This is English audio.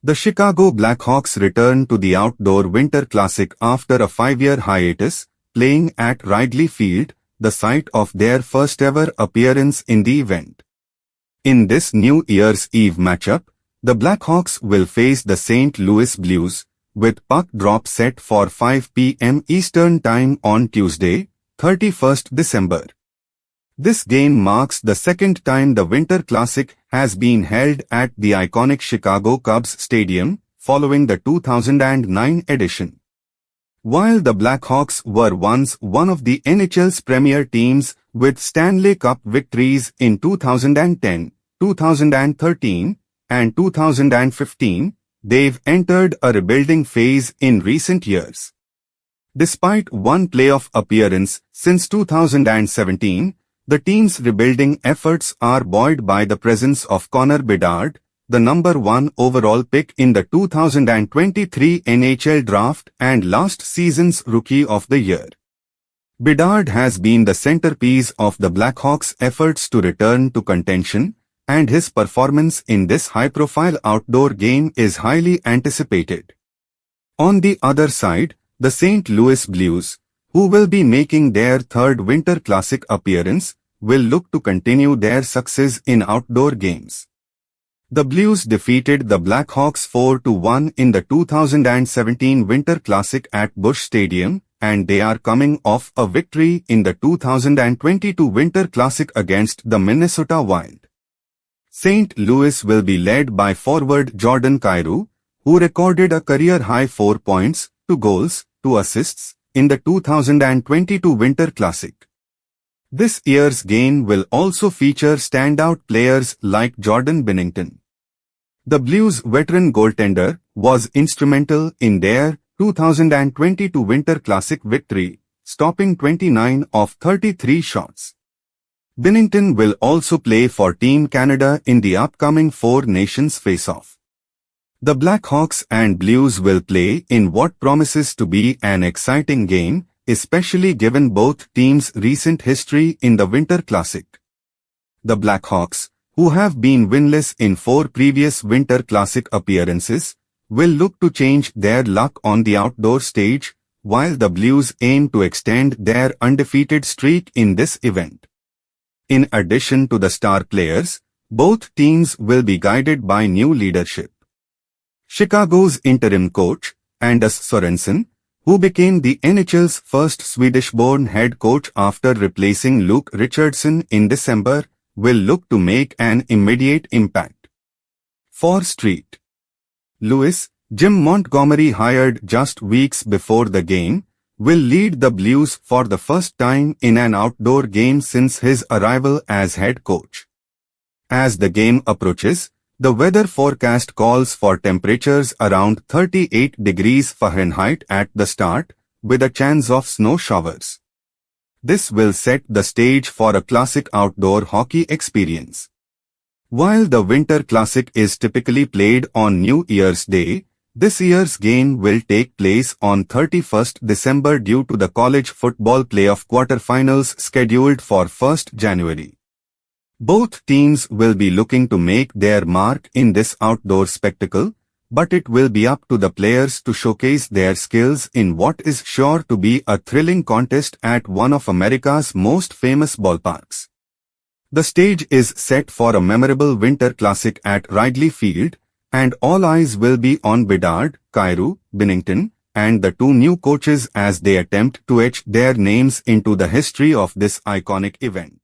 The Chicago Blackhawks return to the outdoor Winter Classic after a 5-year hiatus, playing at Wrigley Field, the site of their first-ever appearance in the event. In this New Year's Eve matchup, the Blackhawks will face the St. Louis Blues, with puck drop set for 5 p.m. Eastern Time on Tuesday, 31st December. This game marks the second time the Winter Classic has been held at the iconic Chicago Cubs Stadium, following the 2009 edition. While the Blackhawks were once one of the NHL's premier teams with Stanley Cup victories in 2010, 2013, and 2015, they've entered a rebuilding phase in recent years. Despite one playoff appearance since 2017, the team's rebuilding efforts are buoyed by the presence of Connor Bedard, the number 1 overall pick in the 2023 NHL Draft and last season's Rookie of the Year. Bedard has been the centerpiece of the Blackhawks' efforts to return to contention, and his performance in this high-profile outdoor game is highly anticipated. On the other side, the St. Louis Blues, who will be making their third Winter Classic appearance, will look to continue their success in outdoor games. The Blues defeated the Blackhawks 4-1 in the 2017 Winter Classic at Busch Stadium, and they are coming off a victory in the 2022 Winter Classic against the Minnesota Wild. St. Louis will be led by forward Jordan Kyrou, who recorded a career-high 4 points, 2 goals, 2 assists, in the 2022 Winter Classic. This year's game will also feature standout players like Jordan Binnington. The Blues' veteran goaltender was instrumental in their 2022 Winter Classic victory, stopping 29 of 33 shots. Binnington will also play for Team Canada in the upcoming Four Nations face-off. The Blackhawks and Blues will play in what promises to be an exciting game, especially given both teams' recent history in the Winter Classic. The Blackhawks, who have been winless in 4 previous Winter Classic appearances, will look to change their luck on the outdoor stage, while the Blues aim to extend their undefeated streak in this event. In addition to the star players, both teams will be guided by new leadership. Chicago's interim coach, Anders Sorensen, who became the NHL's first Swedish-born head coach after replacing Luke Richardson in December, will look to make an immediate impact. For St. Louis, Jim Montgomery, hired just weeks before the game, will lead the Blues for the first time in an outdoor game since his arrival as head coach. As the game approaches, the weather forecast calls for temperatures around 38 degrees Fahrenheit at the start, with a chance of snow showers. This will set the stage for a classic outdoor hockey experience. While the Winter Classic is typically played on New Year's Day, this year's game will take place on 31st December due to the college football playoff quarterfinals scheduled for 1st January. Both teams will be looking to make their mark in this outdoor spectacle, but it will be up to the players to showcase their skills in what is sure to be a thrilling contest at one of America's most famous ballparks. The stage is set for a memorable Winter Classic at Wrigley Field, and all eyes will be on Bedard, Kyrou, Binnington, and the 2 new coaches as they attempt to etch their names into the history of this iconic event.